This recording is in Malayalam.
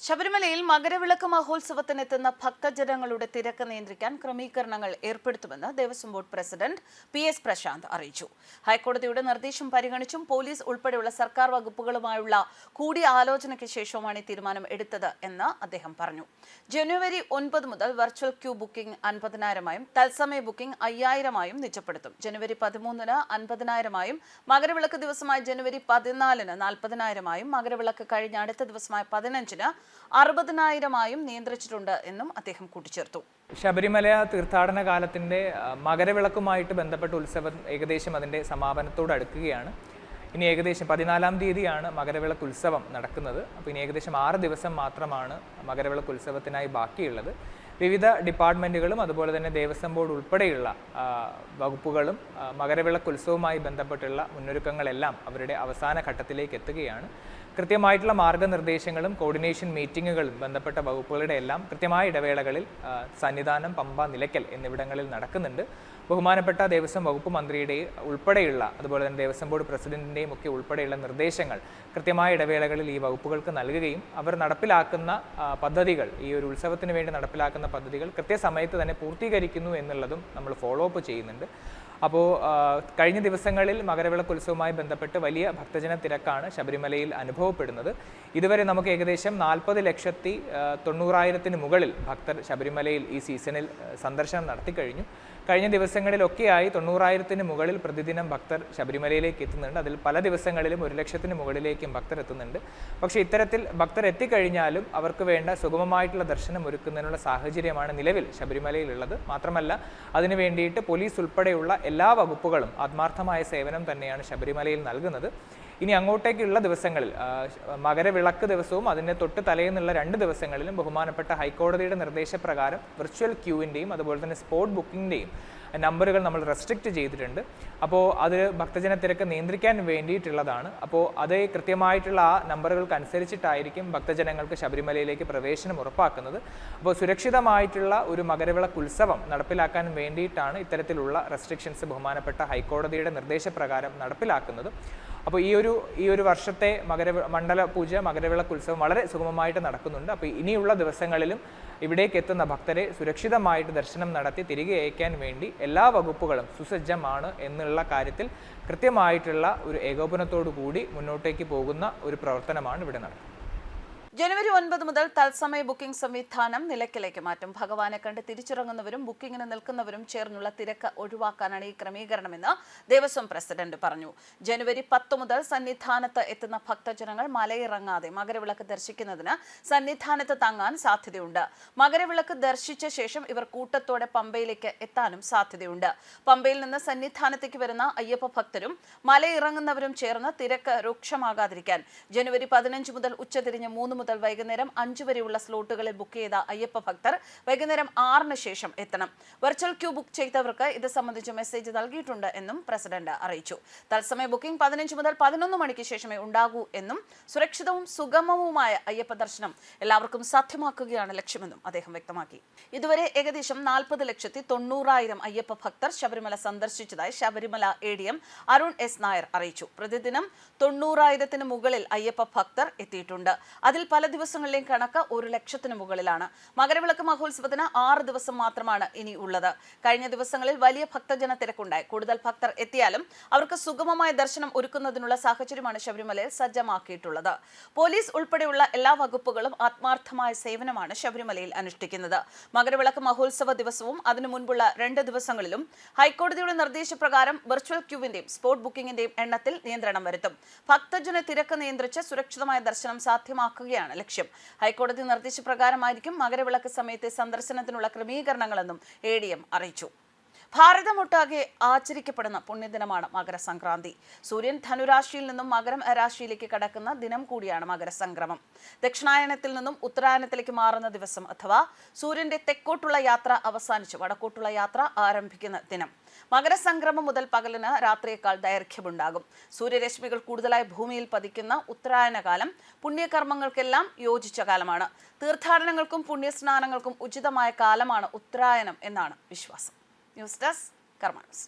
ശബരിമലയിൽ മകരവിളക്ക് മഹോത്സവത്തിനെത്തുന്ന ഭക്തജനങ്ങളുടെ തിരക്ക് നിയന്ത്രിക്കാൻ ക്രമീകരണങ്ങൾ ഏർപ്പെടുത്തുമെന്ന് Devaswom board president PS Prashanth അറിയിച്ചു. ഹൈക്കോടതിയുടെ നിർദ്ദേശം പരിഗണിച്ചും പോലീസ് ഉൾപ്പെടെയുള്ള സർക്കാർ വകുപ്പുകളുമായുള്ള കൂടിയാലോചനയ്ക്ക് ശേഷവുമാണ് ഈ തീരുമാനം എടുത്തത് എന്ന് അദ്ദേഹം പറഞ്ഞു. ജനുവരി 9 മുതൽ വെർച്വൽ ക്യൂ ബുക്കിംഗ് 50,000-ആയും തത്സമയ ബുക്കിംഗ് 5,000-ആയും നിജപ്പെടുത്തും. ജനുവരി 13-ന് 50,000-ആയും മകരവിളക്ക് ദിവസമായ ജനുവരി 14-ന് 40,000-ആയും മകരവിളക്ക് കഴിഞ്ഞ അടുത്ത ദിവസമായ 15-ന് 60,000-ആയും നിയന്ത്രിച്ചിട്ടുണ്ട് എന്നും അദ്ദേഹം കൂട്ടിച്ചേർത്തു. ശബരിമല തീർത്ഥാടന കാലത്തിന്റെ മകരവിളക്കുമായിട്ട് ബന്ധപ്പെട്ട ഉത്സവം ഏകദേശം അതിന്റെ സമാപനത്തോട് അടുക്കുകയാണ്. ഇനി ഏകദേശം 14-ാം തീയതിയാണ് മകരവിളക്ക് ഉത്സവം നടക്കുന്നത്. അപ്പോൾ ഇനി ഏകദേശം 6 ദിവസം മാത്രമാണ് മകരവിളക്ക് ഉത്സവത്തിനായി ബാക്കിയുള്ളത്. വിവിധ ഡിപ്പാർട്ട്മെൻറ്റുകളും അതുപോലെ തന്നെ ദേവസ്വം ബോർഡ് ഉൾപ്പെടെയുള്ള വകുപ്പുകളും മകരവിളക്ക് ഉത്സവവുമായി ബന്ധപ്പെട്ടുള്ള മുന്നൊരുക്കങ്ങളെല്ലാം അവരുടെ അവസാന ഘട്ടത്തിലേക്ക് എത്തുകയാണ്. കൃത്യമായിട്ടുള്ള മാർഗ്ഗനിർദ്ദേശങ്ങളും കോർഡിനേഷൻ മീറ്റിങ്ങുകളും ബന്ധപ്പെട്ട വകുപ്പുകളുടെ എല്ലാം കൃത്യമായ ഇടവേളകളിൽ സന്നിധാനം, പമ്പ, നിലയ്ക്കൽ എന്നിവിടങ്ങളിൽ നടക്കുന്നുണ്ട്. ബഹുമാനപ്പെട്ട ദേവസ്വം വകുപ്പ് മന്ത്രിയുടെ ഉൾപ്പെടെയുള്ള അതുപോലെ തന്നെ ദേവസ്വം ബോർഡ് പ്രസിഡന്റിൻ്റെയും ഒക്കെ ഉൾപ്പെടെയുള്ള നിർദ്ദേശങ്ങൾ കൃത്യമായ ഇടവേളകളിൽ ഈ വകുപ്പുകൾക്ക് നൽകുകയും അവർ നടപ്പിലാക്കുന്ന പദ്ധതികൾ, ഈ ഒരു ഉത്സവത്തിന് വേണ്ടി നടപ്പിലാക്കുന്ന പദ്ധതികൾ കൃത്യസമയത്ത് തന്നെ പൂർത്തീകരിക്കുന്നു എന്നുള്ളതും നമ്മൾ ഫോളോ അപ്പ് ചെയ്യുന്നുണ്ട്. അപ്പോൾ കഴിഞ്ഞ ദിവസങ്ങളിൽ മകരവിളക്ക് ഉത്സവവുമായി ബന്ധപ്പെട്ട് വലിയ ഭക്തജന തിരക്കാണ് ശബരിമലയിൽ അനുഭവപ്പെടുന്നത്. ഇതുവരെ നമുക്ക് ഏകദേശം 40,90,000 മുകളിൽ ഭക്തർ ശബരിമലയിൽ ഈ സീസണിൽ സന്ദർശനം നടത്തിക്കഴിഞ്ഞു. കഴിഞ്ഞ ദിവസങ്ങളിലൊക്കെയായി 90,000 മുകളിൽ പ്രതിദിനം ഭക്തർ ശബരിമലയിലേക്ക് എത്തുന്നുണ്ട്. അതിൽ പല ദിവസങ്ങളിലും 1,00,000 മുകളിലേക്കും ഭക്തർ എത്തുന്നുണ്ട്. പക്ഷേ ഇത്തരത്തിൽ ഭക്തർ എത്തിക്കഴിഞ്ഞാലും അവർക്ക് വേണ്ട സുഗമമായിട്ടുള്ള ദർശനം ഒരുക്കുന്നതിനുള്ള സാഹചര്യമാണ് നിലവിൽ ശബരിമലയിലുള്ളത്. മാത്രമല്ല അതിനു വേണ്ടിയിട്ട് പോലീസ് ഉൾപ്പെടെയുള്ള എല്ലാ വകുപ്പുകളും ആത്മാർത്ഥമായ സേവനം തന്നെയാണ് ശബരിമലയിൽ നൽകുന്നത്. ഇനി അങ്ങോട്ടേക്കുള്ള ദിവസങ്ങളിൽ മകരവിളക്ക് ദിവസവും അതിൻ്റെ തൊട്ട് തലേന്നുള്ള 2 ദിവസങ്ങളിലും ബഹുമാനപ്പെട്ട ഹൈക്കോടതിയുടെ നിർദ്ദേശപ്രകാരം വിർച്വൽ ക്യൂവിൻ്റെയും അതുപോലെ തന്നെ സ്പോട്ട് ബുക്കിങ്ങിൻ്റെയും നമ്പറുകൾ നമ്മൾ റെസ്ട്രിക്റ്റ് ചെയ്തിട്ടുണ്ട്. അപ്പോൾ അത് ഭക്തജന തിരക്ക് നിയന്ത്രിക്കാൻ വേണ്ടിയിട്ടുള്ളതാണ്. അപ്പോൾ അത് കൃത്യമായിട്ടുള്ള ആ നമ്പറുകൾക്ക് അനുസരിച്ചിട്ടായിരിക്കും ഭക്തജനങ്ങൾക്ക് ശബരിമലയിലേക്ക് പ്രവേശനം ഉറപ്പാക്കുന്നത്. അപ്പോൾ സുരക്ഷിതമായിട്ടുള്ള ഒരു മകരവിളക്ക് ഉത്സവം നടപ്പിലാക്കാൻ വേണ്ടിയിട്ടാണ് ഇത്തരത്തിലുള്ള റെസ്ട്രിക്ഷൻസ് ബഹുമാനപ്പെട്ട ഹൈക്കോടതിയുടെ നിർദ്ദേശപ്രകാരം നടപ്പിലാക്കുന്നത്. അപ്പോൾ ഈ ഒരു വർഷത്തെ മണ്ഡല പൂജ മകരവിളക്ക് ഉത്സവം വളരെ സുഗമമായിട്ട് നടക്കുന്നുണ്ട്. അപ്പോൾ ഇനിയുള്ള ദിവസങ്ങളിലും ഇവിടേക്ക് എത്തുന്ന ഭക്തരെ സുരക്ഷിതമായിട്ട് ദർശനം നടത്തി തിരികെ അയക്കാൻ വേണ്ടി എല്ലാ വകുപ്പുകളും സുസജ്ജമാണ് എന്നുള്ള കാര്യത്തിൽ കൃത്യമായിട്ടുള്ള ഒരു ഏകോപനത്തോടു കൂടി മുന്നോട്ടേക്ക് പോകുന്ന ഒരു പ്രവർത്തനമാണ് ഇവിടെ നടക്കുന്നത്. ജനുവരി 9 മുതൽ തത്സമയ ബുക്കിംഗ് സംവിധാനം നിലയ്ക്കലേക്ക് മാറ്റും. ഭഗവാനെ കണ്ട് തിരിച്ചിറങ്ങുന്നവരും ബുക്കിങ്ങിന് നിൽക്കുന്നവരും ചേർന്നുള്ള തിരക്ക് ഒഴിവാക്കാനാണ് ഈ ക്രമീകരണമെന്ന് ദേവസ്വം പ്രസിഡന്റ് പറഞ്ഞു. ജനുവരി 10 മുതൽ സന്നിധാനത്ത് എത്തുന്ന ഭക്തജനങ്ങൾ മലയിറങ്ങാതെ മകരവിളക്ക് ദർശിക്കുന്നതിന് സന്നിധാനത്ത് തങ്ങാൻ സാധ്യതയുണ്ട്. മകരവിളക്ക് ദർശിച്ച ശേഷം ഇവർ കൂട്ടത്തോടെ പമ്പയിലേക്ക് എത്താനും സാധ്യതയുണ്ട്. പമ്പയിൽ നിന്ന് സന്നിധാനത്തേക്ക് വരുന്ന അയ്യപ്പ ഭക്തരും മലയിറങ്ങുന്നവരും ചേർന്ന് തിരക്ക് രൂക്ഷമാകാതിരിക്കാൻ ജനുവരി 15 മുതൽ ഉച്ചതിരിഞ്ഞ് 3 മുതൽ വൈകുന്നേരം 5 വരെയുള്ള സ്ലോട്ടുകളിൽ ബുക്ക് ചെയ്ത അയ്യപ്പ ഭക്തർ വൈകുന്നേരം 6-ന് ശേഷം എത്തണം. വെർച്വൽ ക്യൂ ബുക്ക് ചെയ്തവർക്ക് ഇത് സംബന്ധിച്ച് മെസ്സേജ് നൽകിയിട്ടുണ്ട് എന്നും പ്രസിഡന്റ് അറിയിച്ചു. തത്സമയ ബുക്കിംഗ് 15 മുതൽ 11 മണിക്ക് ശേഷമേ ഉണ്ടാകൂ എന്നും സുരക്ഷിതവും സുഗമവുമായ അയ്യപ്പ ദർശനം എല്ലാവർക്കും സാധ്യമാക്കുകയാണ് ലക്ഷ്യമെന്നും അദ്ദേഹം വ്യക്തമാക്കി. ഇതുവരെ ഏകദേശം 40,90,000 അയ്യപ്പ ഭക്തർ ശബരിമല സന്ദർശിച്ചതായി ശബരിമല ADM അരുൺ S. നായർ അറിയിച്ചു. പ്രതിദിനം 90,000 മുകളിൽ അയ്യപ്പ ഭക്തർ എത്തിയിട്ടുണ്ട്. അതിൽ പല ദിവസങ്ങളിലെയും കണക്ക് 1,00,000 മുകളിലാണ്. മകരവിളക്ക് മഹോത്സവത്തിന് 6 ദിവസം മാത്രമാണ് ഇനി ഉള്ളത്. കഴിഞ്ഞ ദിവസങ്ങളിൽ വലിയ ഭക്തജന തിരക്കുണ്ടായി. കൂടുതൽ ഭക്തർ എത്തിയാലും അവർക്ക് സുഗമമായ ദർശനം ഒരുക്കുന്നതിനുള്ള സാഹചര്യമാണ് ശബരിമലയിൽ സജ്ജമാക്കിയിട്ടുള്ളത്. പോലീസ് ഉൾപ്പെടെയുള്ള എല്ലാ വകുപ്പുകളും ആത്മാർത്ഥമായ സേവനമാണ് ശബരിമലയിൽ അനുഷ്ഠിക്കുന്നത്. മകരവിളക്ക് മഹോത്സവ ദിവസവും അതിനു മുൻപുള്ള 2 ദിവസങ്ങളിലും ഹൈക്കോടതിയുടെ നിർദ്ദേശപ്രകാരം വെർച്വൽ ക്യൂവിന്റെയും സ്പോട്ട് ബുക്കിംഗിന്റെയും എണ്ണത്തിൽ നിയന്ത്രണം വരുത്തും. ഭക്തജന തിരക്ക് നിയന്ത്രിച്ച് സുരക്ഷിതമായ ദർശനം സാധ്യമാക്കുകയാണ് ലക്ഷ്യം. ഹൈക്കോടതി നിർദ്ദേശപ്രകാരമായിരിക്കും മകരവിളക്ക് സമയത്തെ സന്ദർശനത്തിനുള്ള ക്രമീകരണങ്ങളെന്നും ADM അറിയിച്ചു. ഭാരതമൊട്ടാകെ ആചരിക്കപ്പെടുന്ന പുണ്യദിനമാണ് മകരസംക്രാന്തി. സൂര്യൻ ധനുരാശിയിൽ നിന്നും മകരം രാശിയിലേക്ക് കടക്കുന്ന ദിനം കൂടിയാണ് മകരസംക്രമം. ദക്ഷിണായനത്തിൽ നിന്നും ഉത്തരായനത്തിലേക്ക് മാറുന്ന ദിവസം അഥവാ സൂര്യന്റെ തെക്കോട്ടുള്ള യാത്ര അവസാനിച്ച് വടക്കോട്ടുള്ള യാത്ര ആരംഭിക്കുന്ന ദിനം. മകരസംക്രമം മുതൽ പകലിന് രാത്രിയേക്കാൾ ദൈർഘ്യമുണ്ടാകും. സൂര്യരശ്മികൾ കൂടുതലായി ഭൂമിയിൽ പതിക്കുന്ന ഉത്തരായനകാലം പുണ്യകർമ്മങ്ങൾക്കെല്ലാം യോജിച്ച കാലമാണ്. തീർത്ഥാടനങ്ങൾക്കും പുണ്യസ്നാനങ്ങൾക്കും ഉചിതമായ കാലമാണ് ഉത്തരായനം എന്നാണ് വിശ്വാസം. ന്യൂസ് ഡെസ്ക് കർമ്മ ന്യൂസ്.